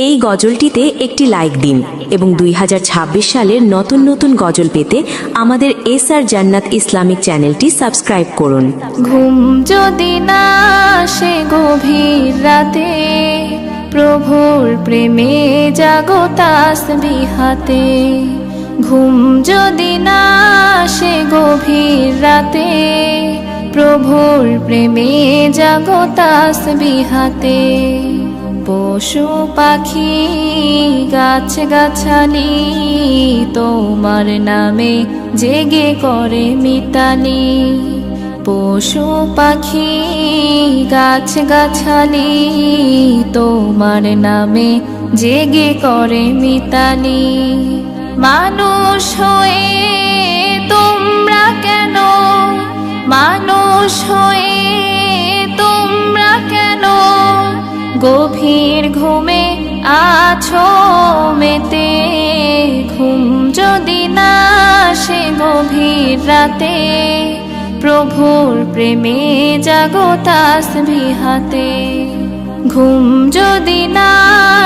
এই গজলটিতে একটি লাইক দিন এবং 2026 সালের নতুন নতুন গজল পেতে আমাদের এসআর জান্নাত ইসলামিক চ্যানেলটি সাবস্ক্রাইব করুন। ঘুম যদি না আসে গভীর রাতে, প্রভুর প্রেমে জাগো তাসবিহাতে। ঘুম যদি না আসে গভীর রাতে, প্রভুর প্রেমে জাগো তাসবিহাতে। পশু পাখি গাছ গাছালি তোমার নামে জেগে করে মিতালি। পশু পাখি গাছ গাছালি তোমার নামে জেগে করে মিতালি। মানুষ হয়ে তোমরা কেন, মানুষ হয়ে তোমরা কেন গভীর ঘুমে আছো মেতে। ঘুম যদি না আসে গভীর রাতে, প্রভুর প্রেমে জাগো তাসবিহাতে। ঘুম যদি না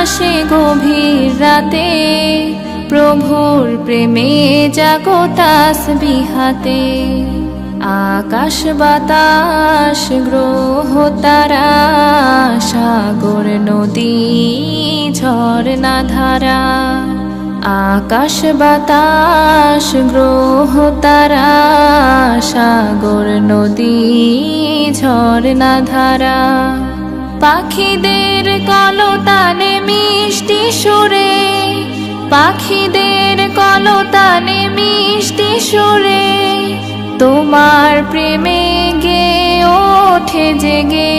আসে গভীর রাতে, প্রভুর প্রেমে জাগো তাসবিহাতে। আকাশ বাতাস গ্রহ তারা, সাগর নদী ঝরনা ধারা। আকাশ বাতাস গ্রহ তারা, সাগর নদী ঝরনা ধারা। পাখিদের কলতানে মিষ্টি সুরে, পাখিদের কলতানে মিষ্টি সুরে তোমার প্রেমে গে ওঠে জেগে।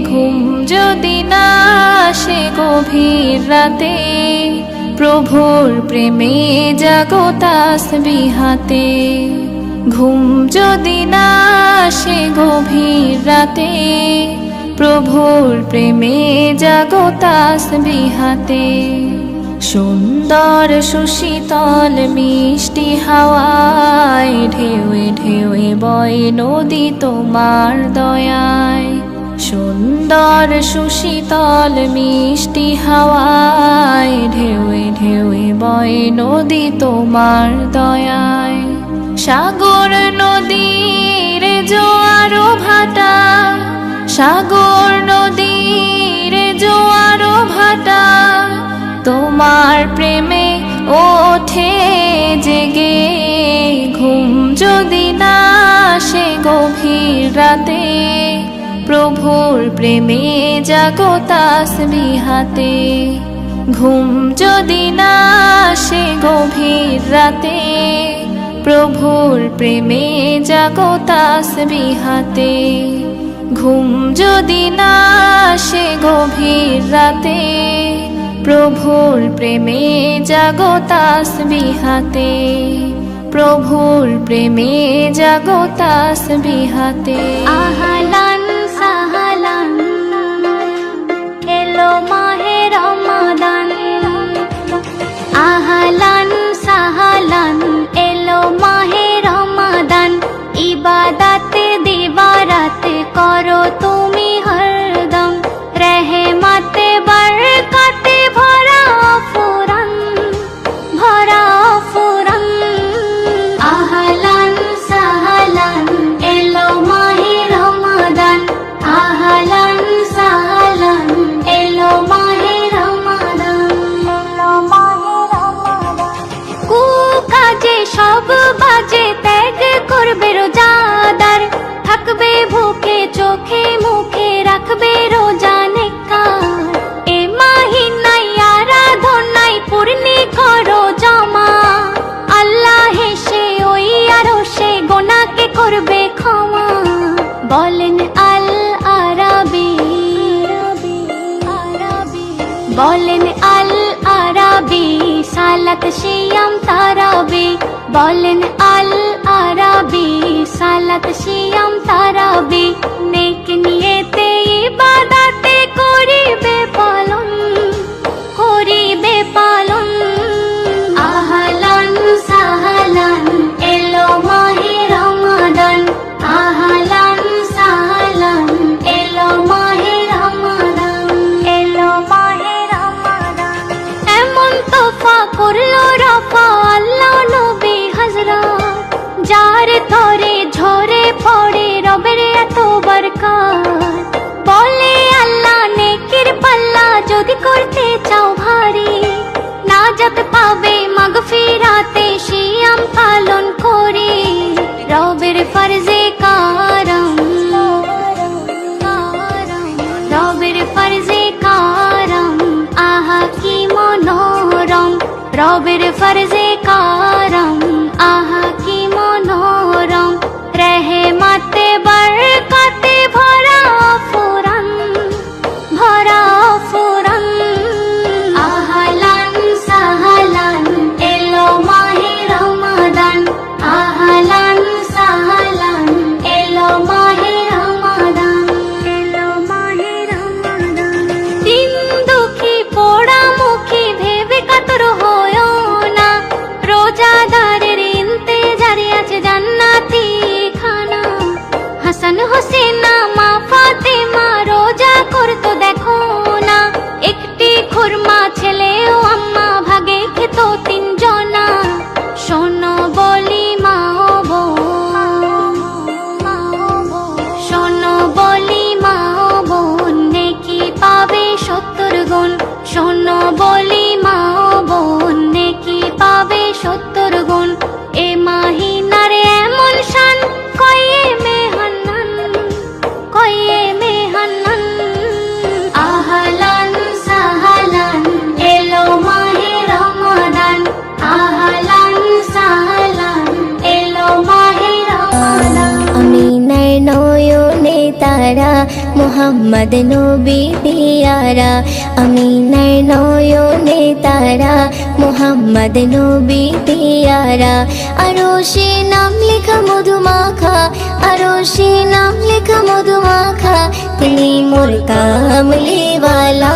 ঘুম যদি না আসে গভীর রাতে, প্রভুর প্রেমে জাগো তাসবিহাতে। ঘুম যদি না আসে গভীর রাতে, প্রভুর প্রেমে জাগো তাসবিহাতে। সুন্দর সুশীতল মিষ্টি হাওয়ায় ঢেউয়ে ঢেউয়ে বয় নদী তোমার দয়ায়। সুন্দর সুশীতল মিষ্টি হাওয়ায় ঢেউয়ে ঢেউয়ে বয় নদী তোমার দয়ায়। সাগর নদীর জোয়ার ভাটা, সাগর নদীর জোয়ার ভাটা তোমার প্রেমে ওঠে জেগে। ঘুম যদি না আসে গভীর রাতে, প্রভুর প্রেমে জাগো তাসবিহাতে। ঘুম যদি না আসে গভীর রাতে, প্রভুর প্রেমে জাগো তাসবিহাতে। ঘুম যদি না আসে গভীর রাতে, প্রভুর প্রেমে জাগো তাসবিহাতে। প্রভুর প্রেমে জাগো তাসবিহাতে। আহলান সাহলান এলো মাহে রমাদান। আহলান সাহলান এলো মাহে রমাদান। ইবাদতে দিবারাত করো তুমি হরদম। রহমতে বরকতে ভরা ফুরান, ভরা ফুরান। আহলান সাহলান এলো মাহে রমাদান। আহলান সাহলান এলো মাহে রমাদান, এলো মাহে রমাদান। কুকাজে সব বাজে ত্যাগ করবে রোজাদার। থাকবে ভুকে চোখে মুখে রাখবে রোজা নেককার। এ মাহিনায় আরাধনায় পূর্ণি করো জমা। আল্লাহ হেসে ওই আরশে গোনাকে করবে ক্ষমা। বলেন আল আরাবি, বলেন আল আরাবি সালাত সিয়াম তারাবি। বলেন আল আরাবি সালাত সিয়াম তারাবি। নেক নিয়তে ইবাদতে করিবে পালন, করিবে পালন। আহলান সাহলান এলো মাহে রমাদান। আহলান সাহলান এলো মাহে রমাদান, এলো মাহে রমাদান। বরকত। বলে আল্লাহ নেকির পাল্লা যদি করতে চাও ভারী, নাজাত পাবে মাগফিরাতে সিয়াম পালন করে। রবের ফরজে কারম, রবের ফরজে কারম, আহা কি মনোরম। রবের ফরজে কারম, আহা কি মনোরম। রহমতে বরকতে ভরা ফুরন, ভরা ফুরন। আহলান সাহলান এলো মাহে রমাদান, আহলান সাহলান এলো মাহে রমাদান, এলো মাহে রমাদান। দিন দুঃখী পোড়া মুখী ভেবে কাতর হয়ো না, রোজাদারের ইন্তেজারে আছে জান্নাতি খানা। হাসান হোসেনা মা ফাতেমা রোজা করতো দেখো না, একটি খুরমা ছেলে ও আম্মা ভাগে খেত তিনজনা। শোনো বলি মা ও বোন, শোনো বলি মা ও বোন, নেকি পাবে 70 গুণ। শোনো বলি মা ও বোন, নেকি পাবে 70 গুণ। এ মাহিনার এমন শান কয়ে মেহান্নান, কয়ে মেহান্নান। আহলান সাহলান এলো মাহে রমাদান, আহলান সাহলান এলো মাহে রমাদান। আমিনার নয়নে তারা মুহাম্মদ নবী পিয়ারা, আমিনার নয়নে তারা মুহাম্মদ নবী পিয়ারা। আরশে নাম লেখা মধুমাখা, আরশে নাম লেখা মধুমাখা, তিনি মোর কামলিওয়ালা।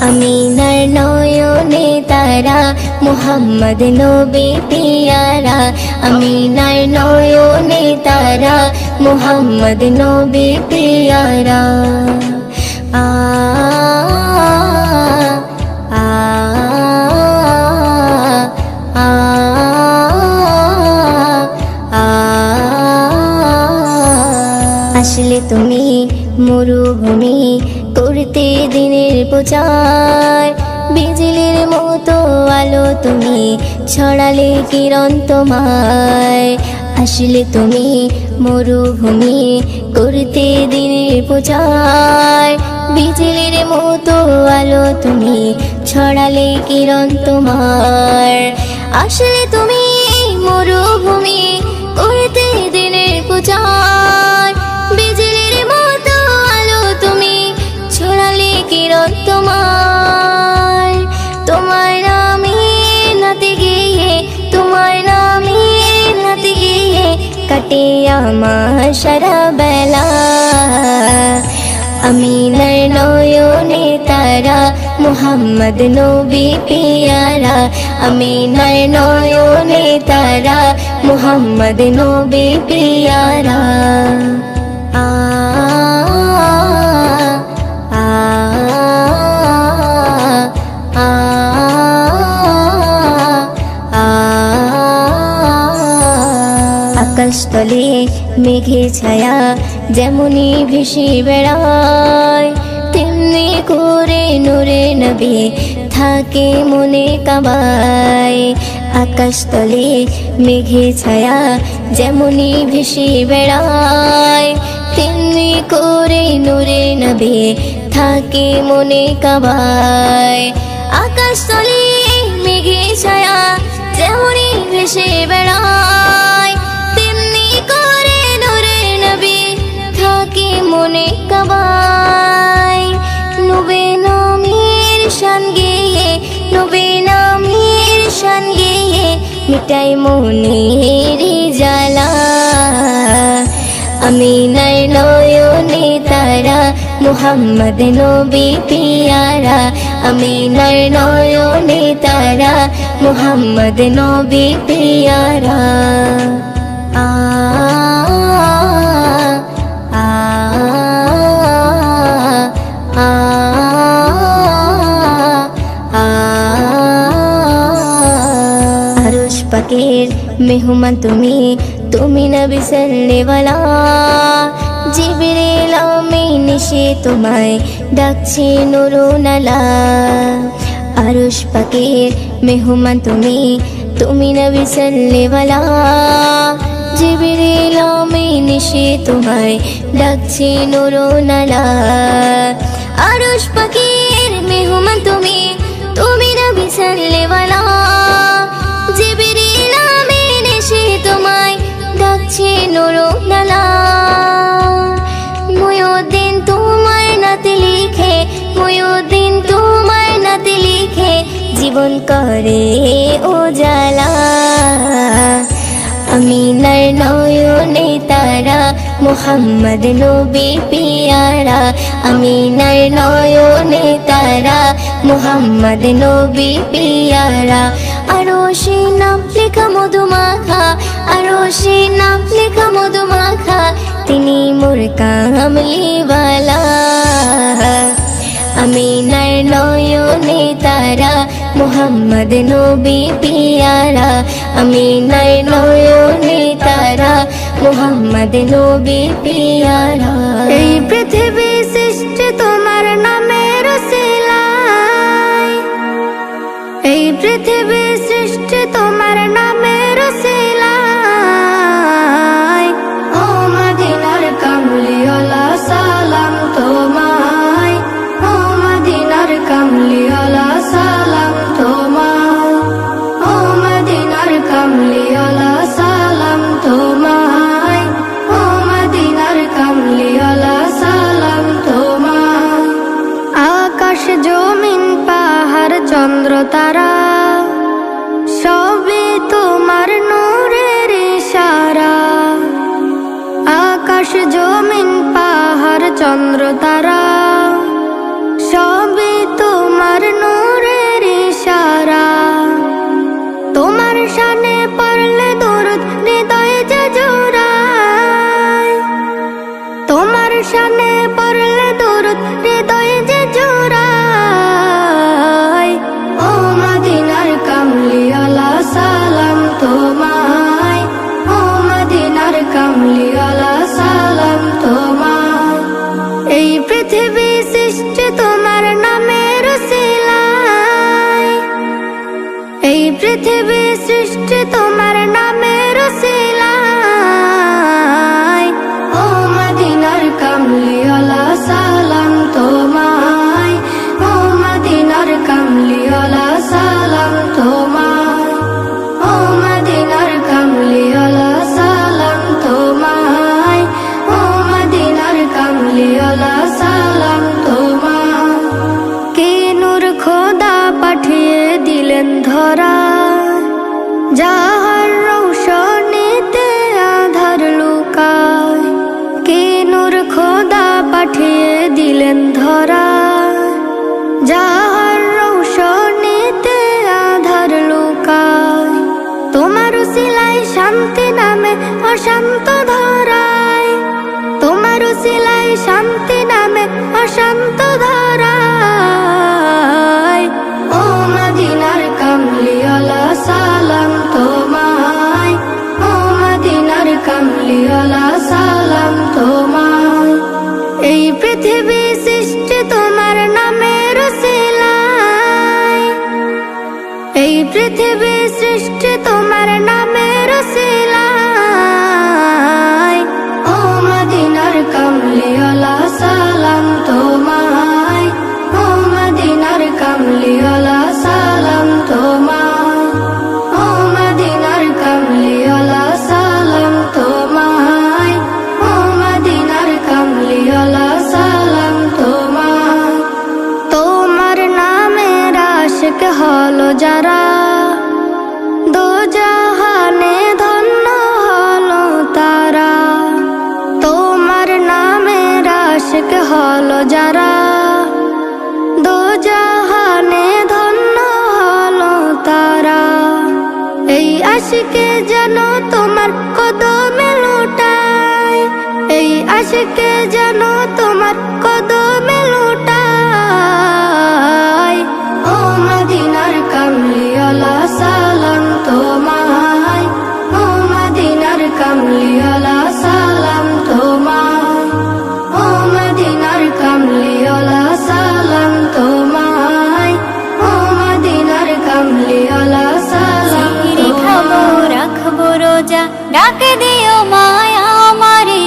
আমিনার নয়নে তারা মুহাম্মদ নবী পিয়ারা, আমিনার নয়নে তারা মুহাম্মদ নবী পিয়ারা। আ আ আ আ আসলে তুমি মরুভূমি করতে দিনের প্রচার, বিজলির মতো আলো তুমি ছড়ালে কিরণ তোমায়। আসলে তুমি মরুভূমি করতে দিনের প্রচার, বিজলির মতো আলো তুমি ছড়ালে কিরণ তোমার। আসলে তুমি মরুভূমি করতে দিনের প্রচার, বিজলির মতো আলো তুমি ছড়ালে কিরণ তোমার। তোমার নামে নাতে গিয়ে, তোমার নামে নাতে গিয়ে কাটে আমার সারা বেলা। আমিনার নয়নে তারা মুহাম্মদ নবী পিয়ারা, আমিনার নয়নে তারা মুহাম্মদ নবী পিয়ারা। আ আ আ আ আকাশতলে মেঘে ছায়া যেমনি ভেসে বেড়ায়, তেমনি করে নূরে নবী থাকে মনে কাবায়। আকাশতলে মেঘে ছায়া যেমনি ভেসে বেড়ায়, তেমনি করে নূরে নবী থাকে মনে কাবায়। আকাশতলে মেঘে ছায়া যেমনি ভেসে বেড়ায়, তেমনি করে নূরে নবী থাকে মনে কাবায়। নবী নামের শান গেয়ে, নবী নামের শান গেয়ে মিটাই মনের জ্বালা। আমিনার নয়নে তারা মুহাম্মদ নবী পিয়ারা, আমিনার নয়নে তারা মুহাম্মদ নবী পিয়ারা। আ আ আ আ আরশ পাকের মেহমান তুমি, তুমি নবী সাল্লেওয়ালা। জিবরিল আমিন এসে তোমায় ডাকছে নুরুন আলা। আরশ পাকের মেহমান তুমি, তুমি নবী সাল্লেওয়ালা। জিবরিল আমিন এসে তোমায় ডাকছে নুরুন আলা। আরশ পাকের মেহমান তুমি, তুমি নবী সাল্লেওয়ালা। জিবরিল আমিন এসে তোমায় ডাকছে নুরুন আলা। মুয়ুদ্দিন তোমার নাতে লিখে, মুয়ুদ্দিন তোমার নাতে লিখে জীবন করে উজালা। আমিনার নয়নে তারা, মুহাম্মদ নবী পিয়ারা। আমিনার নয়নে তারা, মুহাম্মদ নবী পিয়ারা। আরশে নাম লেখা মধুমাখা, আরশে নাম লেখা মধুমাখা, তিনি মোর কামলিওয়ালা। আমিনার নয়নে তারা, মুহাম্মদ নবী পিয়ারা। আমিনার নয়নে তারা, মুহাম্মদ নবী পিয়ারা। এই পৃথিবী সৃষ্টি তোমার নামের উসিলায়, এই পৃথিবী সৃষ্টি তোমার নামের উসিলায়। ও মদিনার কামলিওয়ালা সালাম তোমায়, ও মদিনার কামলিওয়ালা সালাম তোমায়, ও মদিনার কামলিওয়ালা সালাম তোমায়, ও মদিনার কামলিওয়ালা সালাম তোমায়। আকাশ জমিন পাহাড় চন্দ্র তারা, সবই তোমার নূরের ইশারা। আকাশ জমিন পাহাড় চন্দ্র তারা, সবই তোমার নূরের ইশারা। তোমার শানে পড়লে দরুদ হৃদয় যে জোড়ায়, তোমার শানে পড়লে দরুদ হৃদয় যে জোড়ায়। ও মদিনার কামলিওয়ালা সালাম তোমায়, ও মদিনার কামলিওয়ালা সালাম তোমায়। এই পৃথিবী সৃষ্টি তোমার নামের উসিলায়, এই পৃথিবী সৃষ্টি তোমার নামের উসিলায়। ও মদিনার কামলিওয়ালা সালাম তোমায়, ও মদিনার কামলিওয়ালা সালাম তোমায়, ও মদিনার কামলিওয়ালা সালাম তোমায়, ও মদিনার কামলিওয়ালা সালাম তোমায়। কে নূর খোদা পাঠিয়ে দিলেন ধরা, যাহার রৌশনীতে আধার লুকায়। কে নূর খোদা পাঠিয়ে দিলেন ধরা, যাহার রৌশনীতে আধার লুকায়। তোমার উসিলায় শান্তি নামে অশান্ত ধরায়, তোমার উসিলায় শান্তি নামে অশান্ত ধরায়। ও মদিনার কামলিওয়ালা সালাম তোমায়, ও মদিনার কামলিওয়ালা সালাম তোমায়। এই পৃথিবী সৃষ্টি তোমার নামের উসিলায়, এই পৃথিবী সৃষ্টি তোমার নামের উসিলায়। ও মদিনার কামলিওয়ালা সালাম তোমায়, ও মদিনার কামলিওয়ালা সালাম তোমায়, ও মদিনার কামলিওয়ালা সালাম তোমায়, ও মদিনার কামলিওয়ালা সালাম তোমায়। তোমার নামের আশিক হলো যারা, দোজাহানে ধন্য হলো তারা। তোমার নামের আশিক হলো যারা, দোজাহানে ধন্য হলো তারা। এই আশিকে যেন তোমার কদমে লুটায়, এই আশিকে যেন তোমার কদমে লুটায়। ও মদিনার কামলিওয়ালা সালাম তোমায়, ও মদিনার কামলিওয়ালা সালাম তোমায়, ডাকে দিও মায়া আমারে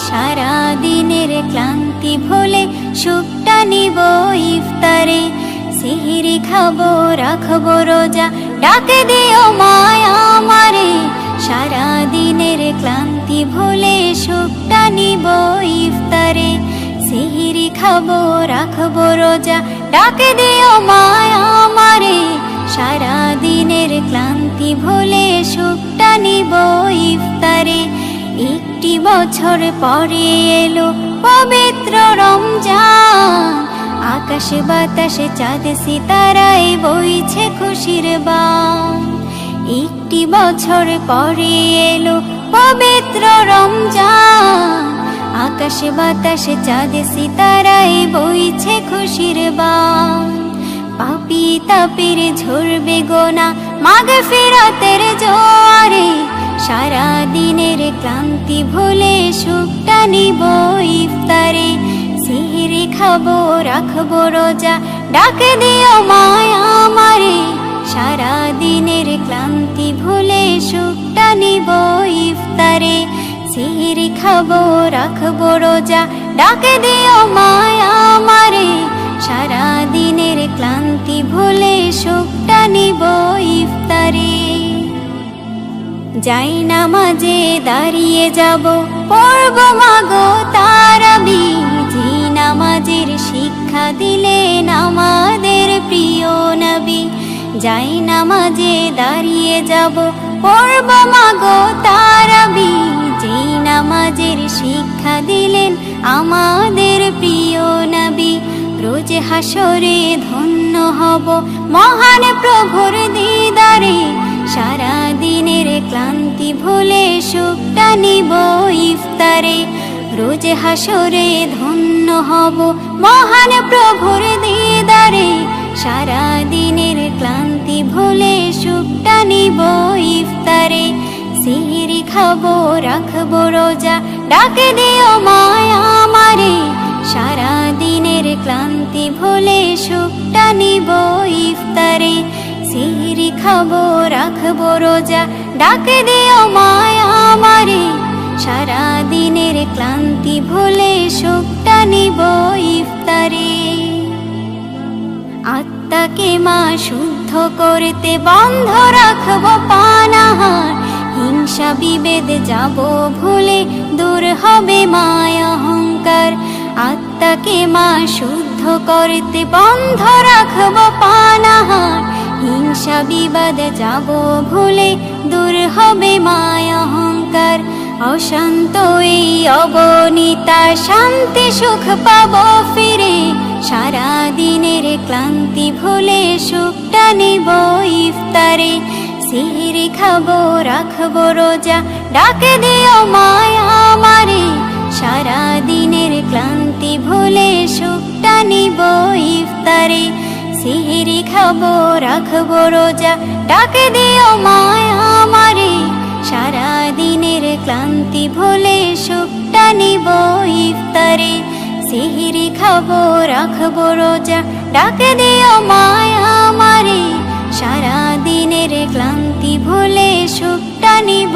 সারা দিনের ক্লান্তি ভুলে সুখটা নিব ইফতারে সিহিরি খাবো রাখবো রোজা ডাকে দিও মায়া আমারে সারা দিনের ক্লান্তি ভুলে সুখটা নিব ইফতারে সিহিরি খাবো রাখবো রোজা ডাকে দিও মায়া আমারে সারা দিনের ক্লান্তি ভুলে সুখটা নিব ইফতারে একটি বছর পরে এলো পবিত্র রমজান আকাশে বাতাসে চাঁদ সিতারায় বইছে খুশির বান একটি বছর পরে এলো পবিত্র রমজান আকাশে বাতাসে চাঁদ সিতারায় বইছে খুশির বান পাপী তাপের ঝরবে গোনা মাগফিরাতের জোয়ারে সারা দিনের ক্লান্তি ভুলে সুখটা নিব ইফতারে সিহিরি খাবো রাখবো রোজা ডাকে দিও মায়া আমারে সারা দিনের ক্লান্তি ভুলে সুখটা নিব ইফতারে সিহিরি খাবো রাখবো রোজা ডাকে দিও মায়া আমারে সারা দিনের ক্লান্তি ভুলে সুখটা নিব ইফতারে যাই নামাজে দাঁড়িয়ে যাব পড়ব মাগো তারাবি যে নামাজের শিক্ষা দিলেন আমাদের প্রিয় নবী যাই নামাজে দাঁড়িয়ে যাব পড়ব মাগো তারাবি যে নামাজের শিক্ষা দিলেন আমাদের প্রিয় নবী রোজ হাসরে ধন্য হব মহান প্রভুর দিদারে সারা দিনের ক্লান্তি ভুলে সুখটা নিব ইফতারে রোজ হাসরে ধন্য হব মহান প্রভুর দিদারে সারা দিনের ক্লান্তি ভুলে সুখটা নিব ইফতারে সিহিরি খাবো রাখবো রোজা ডাকে দিও মায়া আমারে সারা দিনের ক্লান্তি ভুলে সুখটা নিব ইফতারে সিহিরি খাবো রাখবো রোজা ডাকে দিও মায়া আমারে সারা দিনের ক্লান্তি ভুলে সুখটা নিব ইফতারে আত্মাকে মা শুদ্ধ করতে বন্ধ রাখবো পানাহার হিংসা বিভেদ যাব ভুলে দূর হবে মায়া অহংকার আত্মাকে মা শুদ্ধ করতে বন্ধ রাখবো পানাহার হিংসা বিবাদ যাব ভুলে দূর হবে মায়া অহংকার অশান্ত এই অবনীতা শান্তি সুখ পাবো ফিরে সারা দিনের ক্লান্তি ভুলে সুখটা নিব ইফতারে সিহিরি খাবো রাখবো রোজা ডাকে দিও মায়া আমারে সারা দিনের ক্লান্তি ভুলে সুখটা নিব ইফতারে সিহিরি খাবো রাখবো রোজা ডাকে দিও মায়া আমারে সারা দিনের ক্লান্তি ভুলে সুখটা নিব ইফতারে সিহিরি খাবো রাখবো রোজা ডাকে দিও মায়া আমারে সারা দিনের ক্লান্তি ভুলে সুখটা নিব